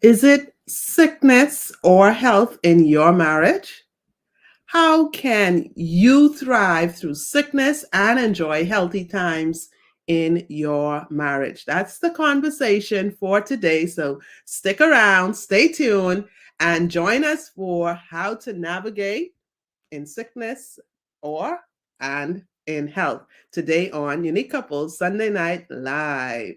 Is it sickness or health in your marriage? How can you thrive through sickness and enjoy healthy times in your marriage? That's the conversation for today. So stick around, stay tuned, and join us for how to navigate in sickness or and in health today on Unique Couples Sunday Night Live.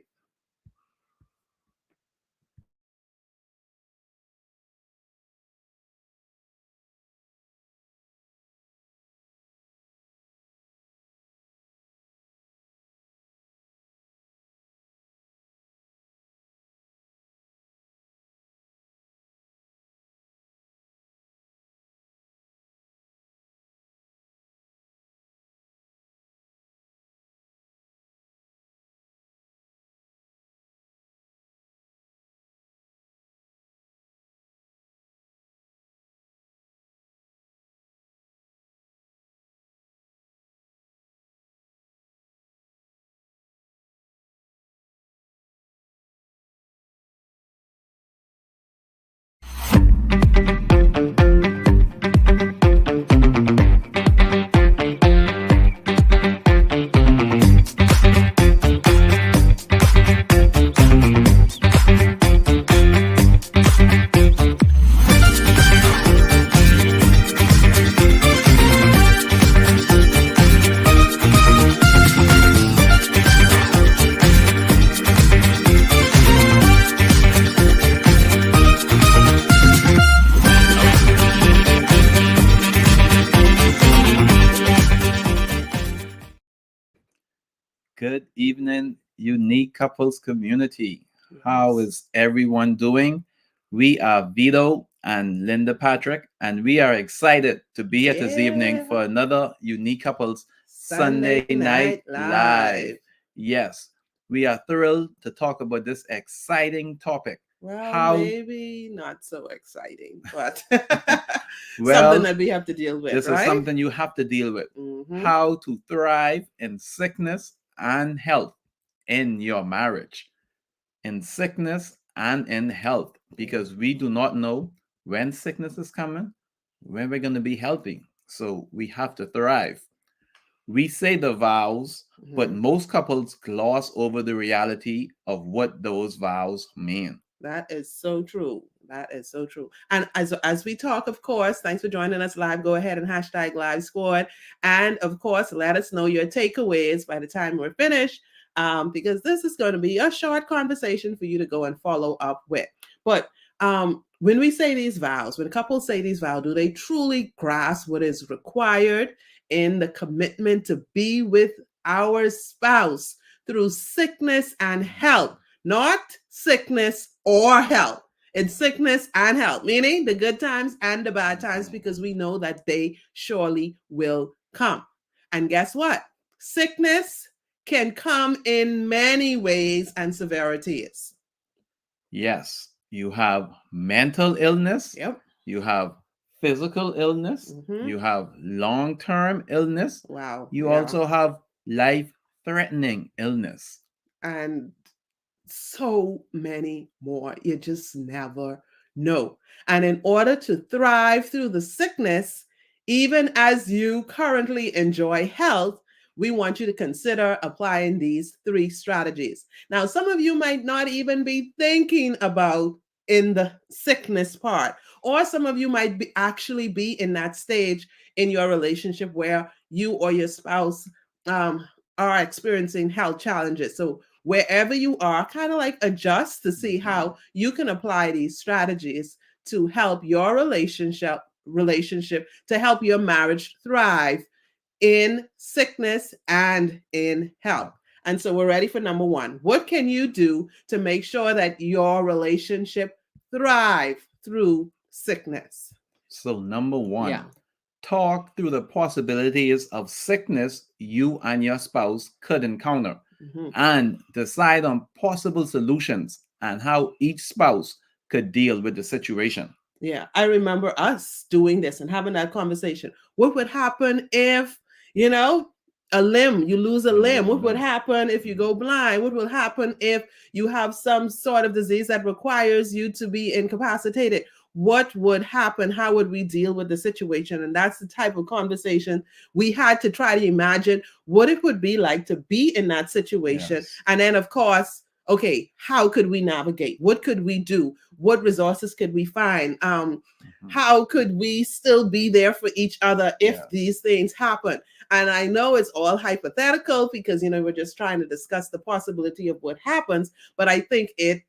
Good evening, Unique Couples community. How Yes. is everyone doing? We are Vito and Linda Patrick, and we are excited to be here this evening Yeah. for another Unique Couples Sunday Sunday Night Night Live. Live. Yes, we are thrilled to talk about this exciting topic. Well, How, maybe not so exciting, but something well, that we have to deal with, this is right? something you have to deal with. Mm-hmm. How to thrive in sickness and health in your marriage, in sickness and in health, because we do not know when sickness is coming, when we're going to be healthy. So we have to thrive. We say the vows, but Mm-hmm. most couples gloss over the reality of what those vows mean. That is so true. That is so true. And as we talk, of course, thanks for joining us live. Go ahead and hashtag live squad. And of course, let us know your takeaways by the time we're finished. Because this is going to be a short conversation for you to go and follow up with. But when we say these vows, when couples say these vows, do they truly grasp what is required in the commitment to be with our spouse through sickness and health? Not sickness or health. It's sickness and health, meaning the good times and the bad times, because we know that they surely will come. And guess what? Sickness can come in many ways and severities. Yes, you have mental illness, Yep. you have physical illness, Mm-hmm. you have long term illness, Wow. you Yeah. also have life threatening illness. And so many more. You just never know. And in order to thrive through the sickness, even as you currently enjoy health, we want you to consider applying these three strategies. Now, some of you might not even be thinking about in the sickness part, or some of you might be actually be in that stage in your relationship where you or your spouse are experiencing health challenges. So wherever you are, kind of like adjust to see how you can apply these strategies to help your relationship to help your marriage thrive in sickness and in health. And so we're ready for number one. What can you do to make sure that your relationship thrive through sickness? So, number Yeah. one, talk through the possibilities of sickness you and your spouse could encounter Mm-hmm. and decide on possible solutions and how each spouse could deal with the situation. Yeah, I remember us doing this and having that conversation. What would happen if, you know? a limb, you lose a You lose limb. a What would limb. happen if you go blind? What will happen if you have some sort of disease that requires you to be incapacitated? What would happen? How would we deal with the situation? And that's the type of conversation we had to try to imagine what it would be like to be in that situation. Yes. And then, of course, okay, how could we navigate? What could we do? What resources could we find? Mhm. How could we still be there for each other if Yes. these things happen? And I know it's all hypothetical because we're just trying to discuss the possibility of what happens, but I think it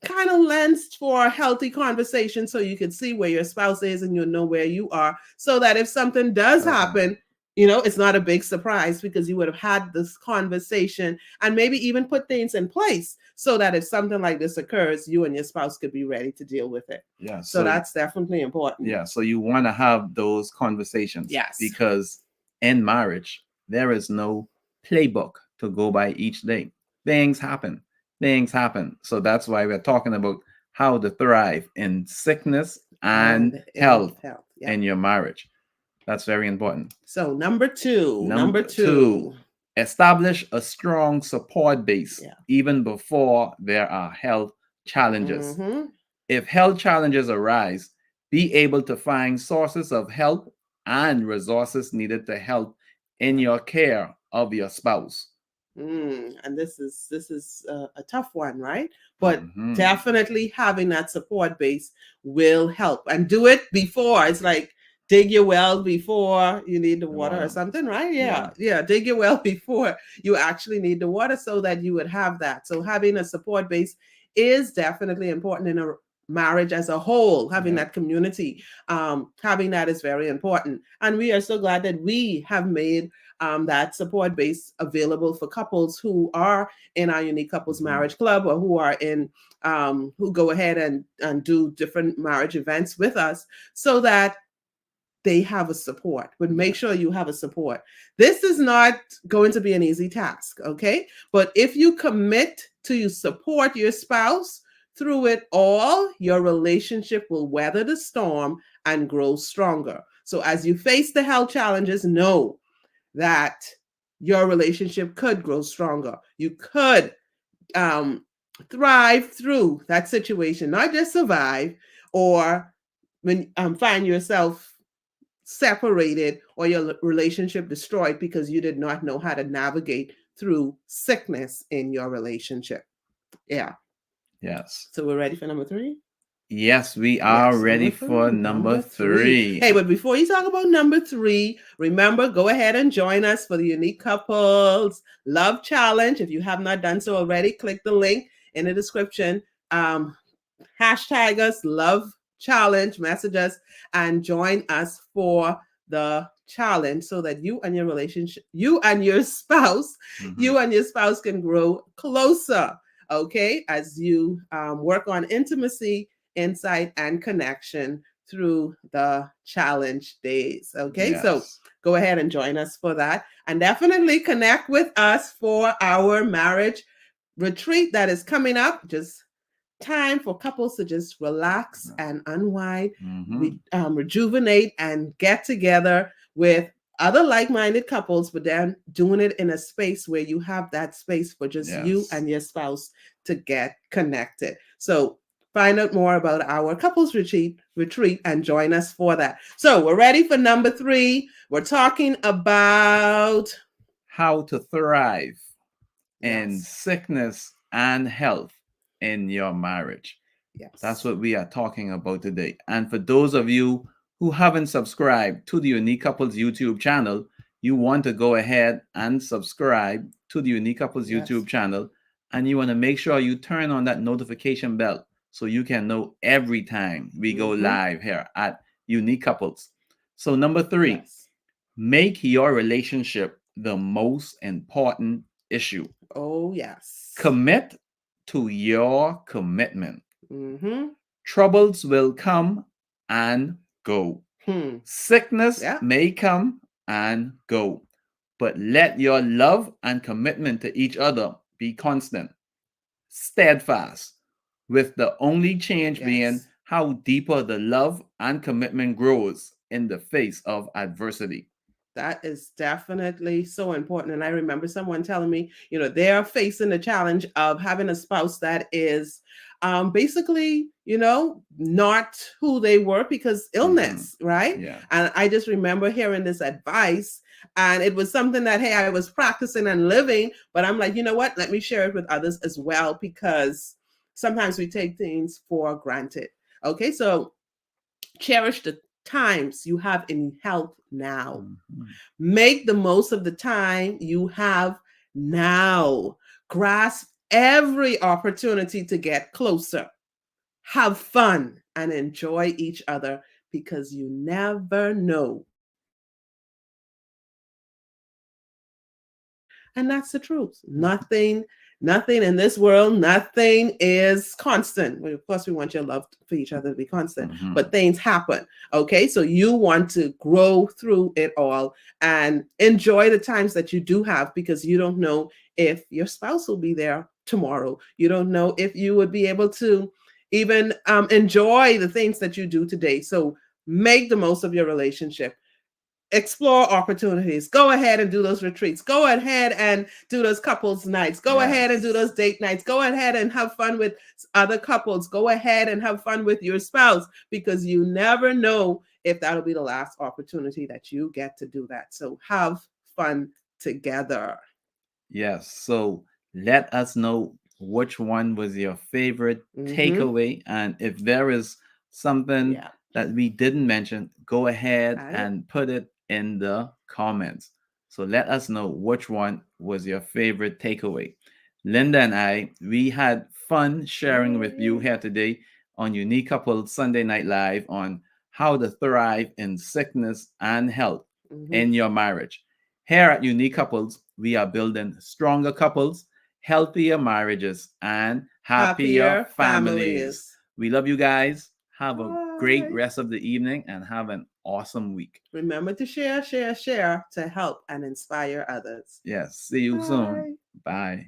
kind of lends for a healthy conversation so you can see where your spouse is and you'll know where you are, so that if something does Does happen. happen, it's not a big surprise because you would have had this conversation and maybe even put things in place so that if something like this occurs, you and your spouse could be ready to deal with it. Yeah. So that's definitely important. Yeah. So you want to have those conversations. Yes. Because in marriage, there is no playbook to go by each day. Things happen. Things happen. So that's why we're talking about how to thrive in sickness and health health. Yeah. in your marriage. That's very important. So number two. Number two, establish a strong support base Yeah. even before there are health challenges. Mm-hmm. If health challenges arise, be able to find sources of help and resources needed to help in your care of your spouse. And this is a tough one, right? But Mhm. definitely having that support base will help. And do it before. It's like dig your well before you need the water or something, right? Yeah. Dig your well before you actually need the water so that you would have that. So having a support base is definitely important in a marriage as a whole. Having Yeah. that community, having that is very important. And we are so glad that we have made that support base available for couples who are in our Unique Couples Mhm. Marriage Club, or who are in who go ahead and do different marriage events with us, so that they have a support. But make sure you have a support. This is not going to be an easy task, okay? But if you commit to support your spouse through it all, your relationship will weather the storm and grow stronger. So as you face the health challenges, know that your relationship could grow stronger. You could um, thrive through that situation, not just survive, or when find yourself separated or your relationship destroyed because you did not know how to navigate through sickness in your relationship. Yeah. Yes. So we're ready for number three? Yes, we are Yes, ready for number three. Hey, but before you talk about number three, remember, go ahead and join us for the Unique Couples Love Challenge. If you have not done so already, click the link in the description. Hashtag us, Love Challenge, message us, and join us for the challenge so that you and your relationship, you and your spouse, you and your spouse can grow closer, okay, as you work on intimacy, insight, and connection through the challenge days. Okay, so Yes. go ahead and join us for that. And definitely connect with us for our marriage retreat that is coming up. Just time for couples to just relax and unwind, rejuvenate, and get together with other like-minded couples, but then doing it in a space where you have that space for just you Yes. and your spouse to get connected. So find out more about our couples retreat and join us for that. So we're ready for number three. We're talking about How to thrive in yes, sickness and health in your marriage. That's yes. what we are talking about today. And for those of you who haven't subscribed to the Unique Couples YouTube channel, you want to go ahead and subscribe to the Unique Couples Yes. YouTube channel. And you want to make sure you turn on that notification bell so you can know every time we go live here at Unique Couples. So, number three, Yes. make your relationship the most important issue. Oh, yes. Commit to your commitment. Mm-hmm. Troubles will come and go. Sickness Yeah. may come and go. But let your love and commitment to each other be constant, steadfast, with the only change being Yes. how deeper the love and commitment grows in the face of adversity. That is definitely so important. And I remember someone telling me, they're facing the challenge of having a spouse that is basically, not who they were because Mm-hmm. illness, right? Yeah. And I just remember hearing this advice. And it was something that, hey, I was practicing and living, but I'm like, you know what? Let me share it with others as well, because sometimes we take things for granted. Okay, so cherish the times you have in health now. Mm-hmm. Make the most of the time you have now. Grasp every opportunity to get closer. Have fun and enjoy each other, because you never know if that'll be the last opportunity that you get to do that. And that's the truth. Nothing in this world, nothing is constant. Well, of course, we want your love for each other to be constant, Mm-hmm. but things happen. Okay, so you want to grow through it all and enjoy the times that you do have, because you don't know if your spouse will be there tomorrow. You don't know if you would be able to even enjoy the things that you do today. So make the most of your relationship. Explore opportunities. Go ahead and do those retreats. Go ahead and do those couples nights. Go ahead and do Yes. those date nights. Go ahead and have fun with other couples. Go ahead and have fun with your spouse, because you never know if that'll be the last opportunity that you get to do that. So have fun together. Yes. So let us know which one was your favorite Mm-hmm. takeaway. And if there is something Yeah. that we didn't mention, go ahead Got it. and put it in the comments. So let us know which one was your favorite takeaway. Linda and I, we had fun sharing with you Yay. here today on Unique Couple Sunday Night Live on how to thrive in sickness and health Mm-hmm. in your marriage. Here at Unique Couples, we are building stronger couples, healthier marriages, and happier Happier families. families. We love you guys. Have a great Bye. rest of the evening and have an awesome week. Remember to share, share, share to help and inspire others. Yes, see you soon. Bye. Bye.